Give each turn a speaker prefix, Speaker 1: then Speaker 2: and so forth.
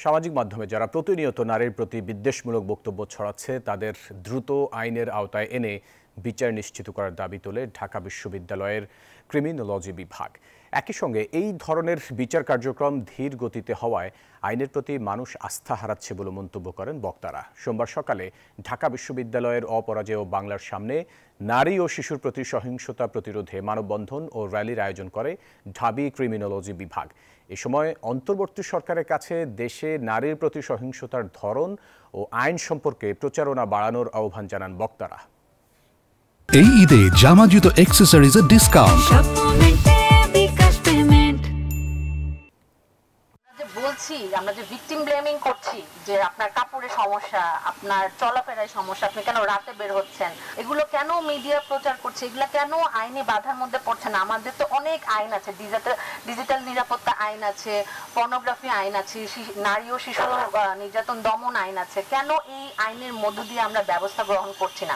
Speaker 1: সামাজিক মাধ্যমে যারা প্রতিনিয়ত নারীর প্রতি বিদ্বেষমূলক বক্তব্য ছড়াচ্ছে তাদের দ্রুত আইনের আওতায় এনে বিচার নিশ্চিত করার দাবি তোলে ঢাকা বিশ্ববিদ্যালয়ের ক্রিমিনোলজি বিভাগ। একই সঙ্গে এই ধরনের বিচার কার্যক্রম ধীর গতিতে হওয়ায় আইনের প্রতি মানুষ আস্থা হারাচ্ছে বলে মন্তব্য করেন বক্তারা। সোমবার সকালে ঢাকা বিশ্ববিদ্যালয়ের অপরাজেয় বাংলার সামনে নারী ও শিশুর প্রতি সহিংসতা প্রতিরোধে মানববন্ধন ও র্যালির আয়োজন করে ঢাবি ক্রিমিনোলজি বিভাগ। এ সময় অন্তর্বর্তী সরকারের কাছে দেশে নারীর প্রতি সহিংসতার ধরন ও আইন সম্পর্কে প্রচারণা বাড়ানোর আহ্বান জানান বক্তারা।
Speaker 2: এই ঈদে জামা জুতো অ্যাকসেসরিজের ডিসকাউন্ট।
Speaker 3: আমরা যে ভিকটিম ব্লেমিং করছি যে আপনার কাপড়ের সমস্যা, আপনার চলাফেরায় সমস্যা, আপনি কেন রাতে বের হচ্ছেন, এগুলো কেন মিডিয়া প্রচার করছে, এগুলো কেন আইনি বাধার মধ্যে পড়ছে না? আমাদের তো অনেক আইন আছে, ডিজিটাল নিরাপত্তা আইন আছে, পর্নোগ্রাফি আইন আছে, নারী ও শিশু নির্যাতন দমন আইন আছে। কেন এই আইনের মধ্য দিয়ে আমরা ব্যবস্থা গ্রহণ করছি না?